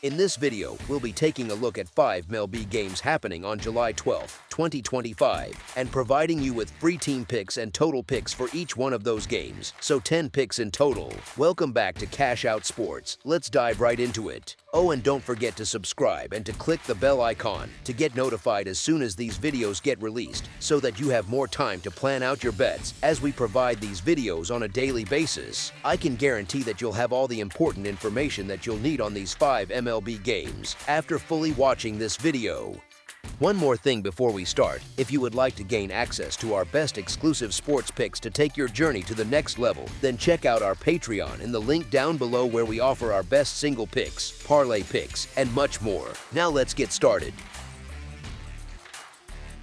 In this video, we'll be taking a look at 5 MLB games happening on July 12, 2025, and providing you with free team picks and total picks for each one of those games, so 10 picks in total. Welcome back to Cash Out Sports. Let's dive right into it. Oh, and don't forget to subscribe and to click the bell icon to get notified as soon as these videos get released, so that you have more time to plan out your bets as we provide these videos on a daily basis. I can guarantee that you'll have all the important information that you'll need on these 5 MLB games after fully watching this video. One more thing before we start, if you would like to gain access to our best exclusive sports picks to take your journey to the next level, then check out our Patreon in the link down below where we offer our best single picks, parlay picks, and much more. Now let's get started.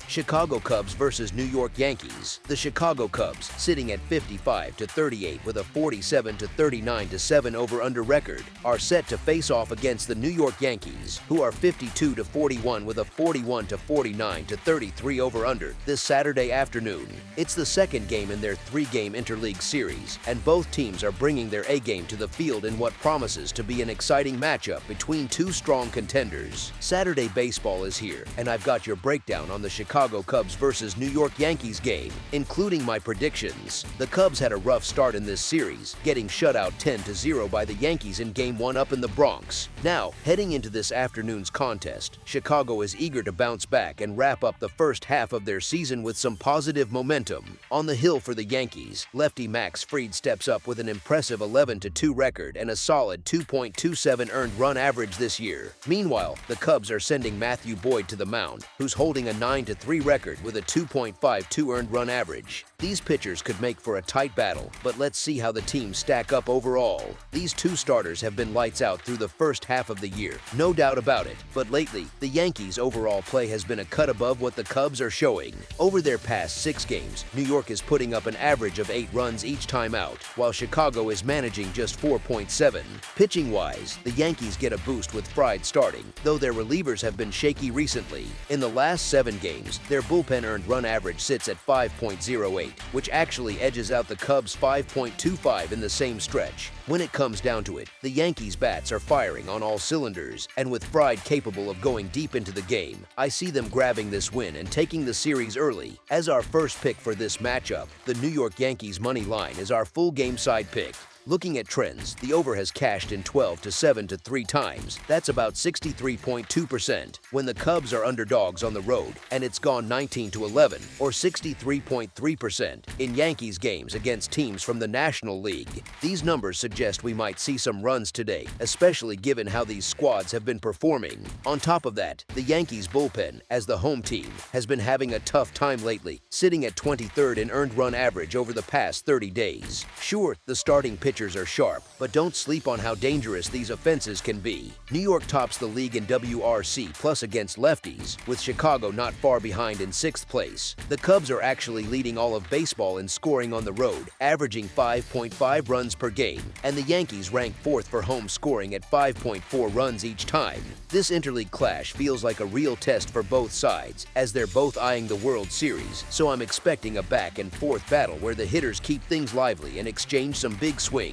Chicago Cubs versus New York Yankees. The Chicago Cubs, sitting at 55-38 with a 47-39-7 over-under record, are set to face off against the New York Yankees, who are 52-41 with a 41-49-33 over-under this Saturday afternoon. It's the second game in their 3-game interleague series, and both teams are bringing their A-game to the field in what promises to be an exciting matchup between two strong contenders. Saturday baseball is here, and I've got your breakdown on the Chicago Cubs versus New York Yankees game, including my predictions. The Cubs had a rough start in this series, getting shut out 10-0 by the Yankees in Game 1 up in the Bronx. Now, heading into this afternoon's contest, Chicago is eager to bounce back and wrap up the first half of their season with some positive momentum. On the hill for the Yankees, lefty Max Fried steps up with an impressive 11-2 record and a solid 2.27 earned run average this year. Meanwhile, the Cubs are sending Matthew Boyd to the mound, who's holding a 9-3 record with a 2.52 earned run average. These pitchers could make for a tight battle, but let's see how the teams stack up overall. These two starters have been lights out through the first half of the year, no doubt about it, but lately, the Yankees' overall play has been a cut above what the Cubs are showing. Over their past 6 games, New York is putting up an average of 8 runs each time out, while Chicago is managing just 4.7. Pitching-wise, the Yankees get a boost with Fried starting, though their relievers have been shaky recently. In the last 7 games, their bullpen earned run average sits at 5.08, which actually edges out the Cubs' 5.25 in the same stretch. When it comes down to it, the Yankees' bats are firing on all cylinders, and with Fried capable of going deep into the game, I see them grabbing this win and taking the series early. As our first pick for this matchup, the New York Yankees money line is our full game side pick. Looking at trends, the over has cashed in 12-7 3 times. That's about 63.2%. When the Cubs are underdogs on the road, and it's gone 19-11, or 63.3% in Yankees games against teams from the National League. These numbers suggest we might see some runs today, especially given how these squads have been performing. On top of that, the Yankees bullpen, as the home team, has been having a tough time lately, sitting at 23rd in earned run average over the past 30 days. Sure, the starting pitchers are sharp, but don't sleep on how dangerous these offenses can be. New York tops the league in WRC plus against lefties, with Chicago not far behind in 6th place. The Cubs are actually leading all of baseball in scoring on the road, averaging 5.5 runs per game, and the Yankees rank 4th for home scoring at 5.4 runs each time. This interleague clash feels like a real test for both sides, as they're both eyeing the World Series, so I'm expecting a back and forth battle where the hitters keep things lively and exchange some big swings.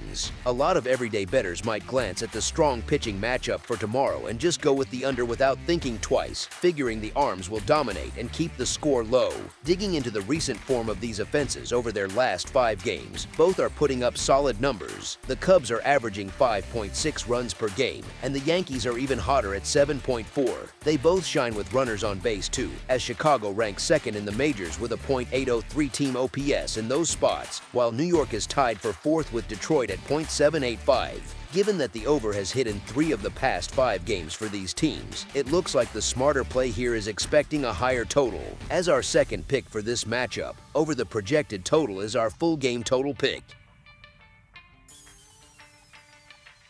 A lot of everyday bettors might glance at the strong pitching matchup for tomorrow and just go with the under without thinking twice, figuring the arms will dominate and keep the score low. Digging into the recent form of these offenses over their last 5 games, both are putting up solid numbers. The Cubs are averaging 5.6 runs per game, and the Yankees are even hotter at 7.4. They both shine with runners on base too, as Chicago ranks 2nd in the majors with a .803 team OPS in those spots, while New York is tied for 4th with Detroit at .785. Given that the over has hit in 3 of the past 5 games for these teams, it looks like the smarter play here is expecting a higher total. As our second pick for this matchup, over the projected total is our full game total pick.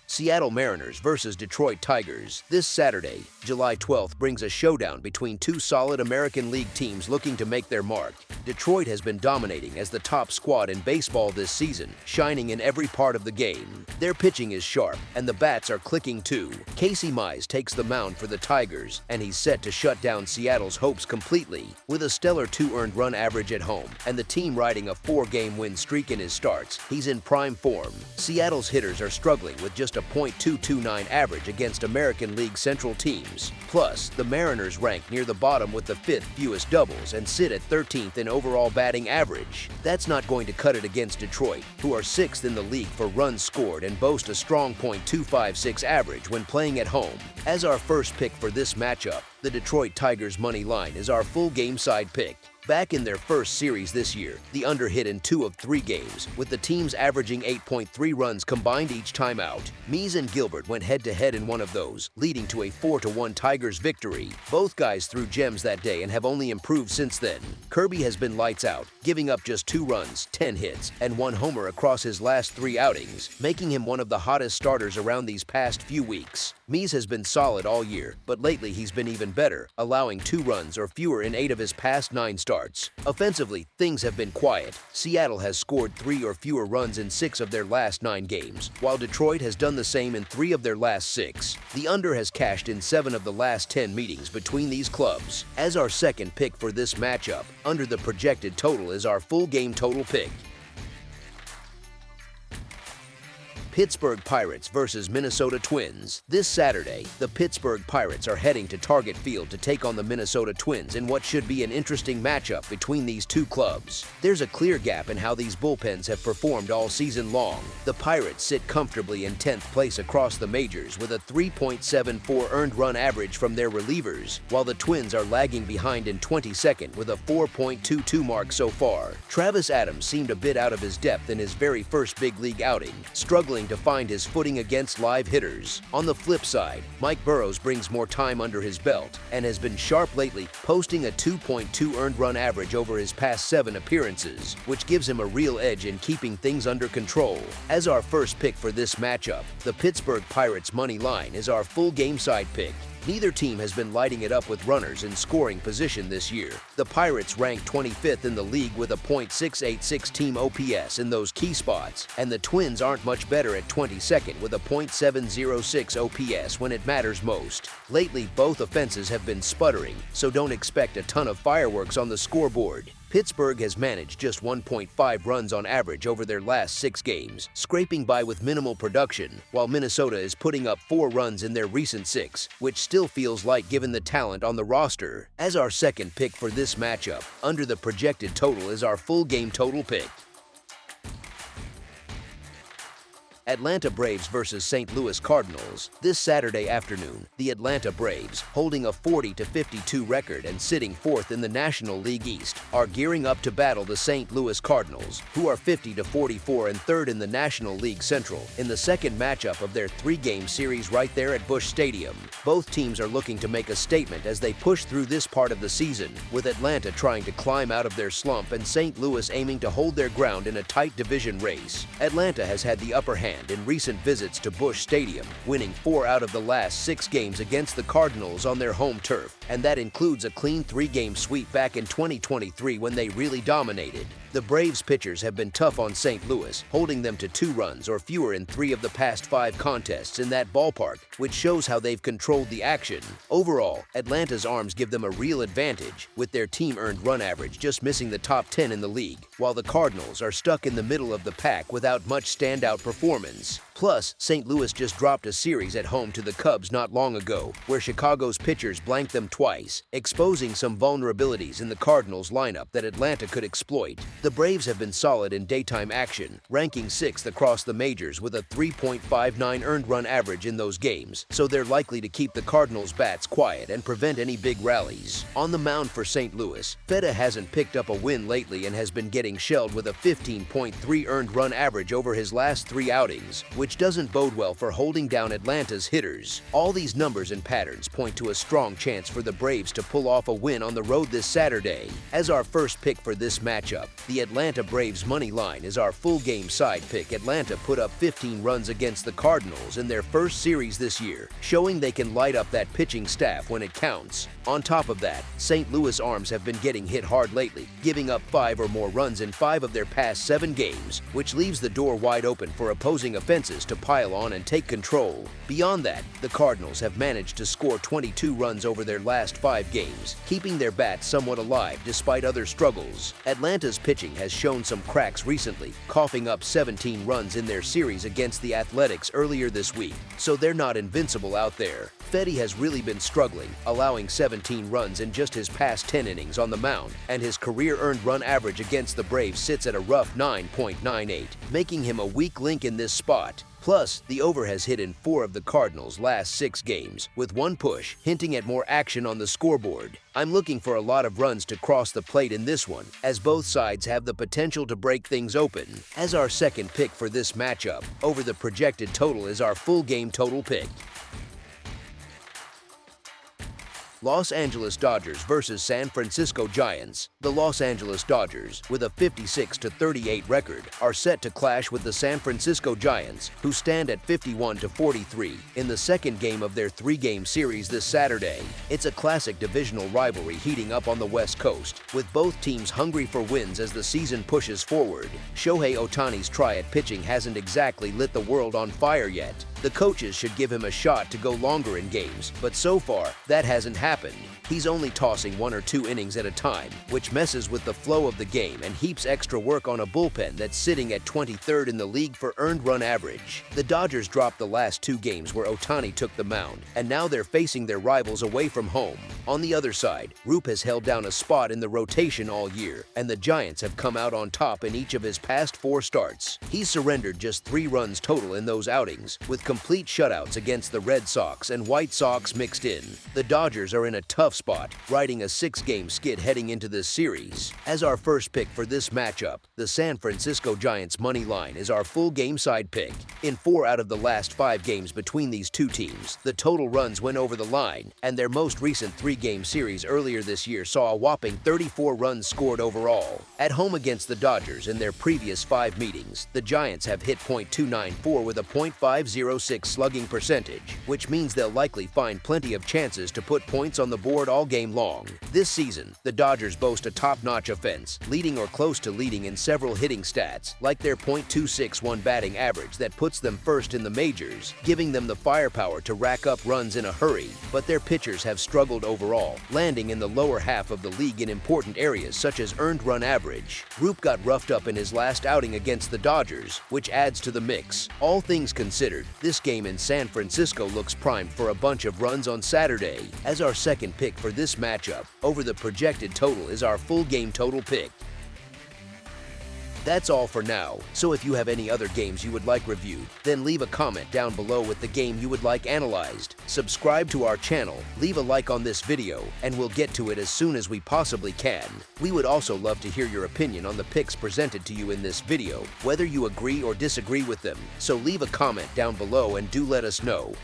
Seattle Mariners versus Detroit Tigers. This Saturday, July 12th, brings a showdown between two solid American League teams looking to make their mark. Detroit has been dominating as the top squad in baseball this season, shining in every part of the game. Their pitching is sharp, and the bats are clicking too. Casey Mize takes the mound for the Tigers, and he's set to shut down Seattle's hopes completely. With a stellar 2 earned run average at home, and the team riding a 4-game win streak in his starts, he's in prime form. Seattle's hitters are struggling with just a .229 average against American League Central teams. Plus, the Mariners rank near the bottom with the 5th fewest doubles and sit at 13th in overall batting average. That's not going to cut it against Detroit, who are 6th in the league for runs scored and boast a strong .256 average when playing at home. As our first pick for this matchup, the Detroit Tigers money line is our full game side pick. Back in their first series this year, the under hit in 2 of 3 games, with the teams averaging 8.3 runs combined each time out. Mees and Gilbert went head-to-head in one of those, leading to a 4-1 Tigers victory. Both guys threw gems that day and have only improved since then. Kirby has been lights out, giving up just 2 runs, 10 hits, and 1 homer across his last 3 outings, making him one of the hottest starters around these past few weeks. Mees has been solid all year, but lately he's been even better, allowing 2 runs or fewer in 8 of his past 9 starts. Offensively, things have been quiet. Seattle has scored 3 or fewer runs in 6 of their last 9 games, while Detroit has done the same in 3 of their last 6. The under has cashed in 7 of the last 10 meetings between these clubs. As our second pick for this matchup, under the projected total is our full game total pick. Pittsburgh Pirates versus Minnesota Twins. This Saturday, the Pittsburgh Pirates are heading to Target Field to take on the Minnesota Twins in what should be an interesting matchup between these two clubs. There's a clear gap in how these bullpens have performed all season long. The Pirates sit comfortably in 10th place across the majors with a 3.74 earned run average from their relievers, while the Twins are lagging behind in 22nd with a 4.22 mark so far. Travis Adams seemed a bit out of his depth in his very first big league outing, struggling to find his footing against live hitters. On the flip side, Mike Burrows brings more time under his belt and has been sharp lately, posting a 2.2 earned run average over his past 7 appearances, which gives him a real edge in keeping things under control. As our first pick for this matchup, the Pittsburgh Pirates money line is our full game side pick. Neither team has been lighting it up with runners in scoring position this year. The Pirates rank 25th in the league with a .686 team OPS in those key spots, and the Twins aren't much better at 22nd with a .706 OPS when it matters most. Lately, both offenses have been sputtering, so don't expect a ton of fireworks on the scoreboard. Pittsburgh has managed just 1.5 runs on average over their last 6 games, scraping by with minimal production, while Minnesota is putting up 4 runs in their recent 6, which still feels light given the talent on the roster. As our second pick for this matchup, under the projected total is our full game total pick. Atlanta Braves versus St. Louis Cardinals. This Saturday afternoon, the Atlanta Braves, holding a 40-52 record and sitting 4th in the National League East, are gearing up to battle the St. Louis Cardinals, who are 50-44 and 3rd in the National League Central, in the second matchup of their 3-game series right there at Busch Stadium. Both teams are looking to make a statement as they push through this part of the season, with Atlanta trying to climb out of their slump and St. Louis aiming to hold their ground in a tight division race. Atlanta has had the upper hand in recent visits to Busch Stadium, winning 4 out of the last 6 games against the Cardinals on their home turf, and that includes a clean 3-game sweep back in 2023 when they really dominated. The Braves pitchers have been tough on St. Louis, holding them to 2 runs or fewer in 3 of the past 5 contests in that ballpark, which shows how they've controlled the action. Overall, Atlanta's arms give them a real advantage, with their team earned run average just missing the top 10 in the league, while the Cardinals are stuck in the middle of the pack without much standout performance. Plus, St. Louis just dropped a series at home to the Cubs not long ago, where Chicago's pitchers blanked them twice, exposing some vulnerabilities in the Cardinals lineup that Atlanta could exploit. The Braves have been solid in daytime action, ranking 6th across the majors with a 3.59 earned run average in those games, so they're likely to keep the Cardinals' bats quiet and prevent any big rallies. On the mound for St. Louis, Feta hasn't picked up a win lately and has been getting shelled with a 15.3 earned run average over his last 3 outings, which doesn't bode well for holding down Atlanta's hitters. All these numbers and patterns point to a strong chance for the Braves to pull off a win on the road this Saturday. As our first pick for this matchup, the Atlanta Braves money line is our full game side pick. Atlanta put up 15 runs against the Cardinals in their first series this year, showing they can light up that pitching staff when it counts. On top of that, St. Louis arms have been getting hit hard lately, giving up 5 or more runs in 5 of their past 7 games, which leaves the door wide open for opposing offenses chances to pile on and take control. Beyond that, the Cardinals have managed to score 22 runs over their last 5 games, keeping their bats somewhat alive despite other struggles. Atlanta's pitching has shown some cracks recently, coughing up 17 runs in their series against the Athletics earlier this week, so they're not invincible out there. Fedde has really been struggling, allowing 17 runs in just his past 10 innings on the mound, and his career earned run average against the Braves sits at a rough 9.98, making him a weak link in this spot. Plus, the over has hit in 4 of the Cardinals' last 6 games, with 1 push, hinting at more action on the scoreboard. I'm looking for a lot of runs to cross the plate in this one, as both sides have the potential to break things open. As our second pick for this matchup, over the projected total is our full game total pick. Los Angeles Dodgers versus San Francisco Giants. The Los Angeles Dodgers, with a 56-38 record, are set to clash with the San Francisco Giants, who stand at 51-43 in the second game of their 3-game series this Saturday. It's a classic divisional rivalry heating up on the West Coast, with both teams hungry for wins as the season pushes forward. Shohei Ohtani's try at pitching hasn't exactly lit the world on fire yet. The coaches should give him a shot to go longer in games, but so far, that hasn't happened. He's only tossing 1 or 2 innings at a time, which messes with the flow of the game and heaps extra work on a bullpen that's sitting at 23rd in the league for earned run average. The Dodgers dropped the last 2 games where Ohtani took the mound, and now they're facing their rivals away from home. On the other side, Roop has held down a spot in the rotation all year, and the Giants have come out on top in each of his past 4 starts. He's surrendered just 3 runs total in those outings, with complete shutouts against the Red Sox and White Sox mixed in. The Dodgers are in a tough spot, riding a 6-game skid heading into this series. As our first pick for this matchup, the San Francisco Giants money line is our full game side pick. In 4 out of the last 5 games between these two teams, the total runs went over the line, and their most recent 3-game series earlier this year saw a whopping 34 runs scored overall. At home against the Dodgers in their previous 5 meetings, the Giants have hit .294 with a .506 slugging percentage, which means they'll likely find plenty of chances to put points on the board all game long. This season, the Dodgers boast a top-notch offense, leading or close to leading in several hitting stats, like their .261 batting average that puts them first in the majors, giving them the firepower to rack up runs in a hurry. But their pitchers have struggled overall, landing in the lower half of the league in important areas such as earned run average. Roop got roughed up in his last outing against the Dodgers, which adds to the mix. All things considered, this game in San Francisco looks primed for a bunch of runs on Saturday. As our second pick for this matchup, over the projected total is our full game total pick. That's all for now, so if you have any other games you would like reviewed, then leave a comment down below with the game you would like analyzed. Subscribe to our channel, leave a like on this video, and we'll get to it as soon as we possibly can. We would also love to hear your opinion on the picks presented to you in this video, whether you agree or disagree with them, so leave a comment down below and do let us know.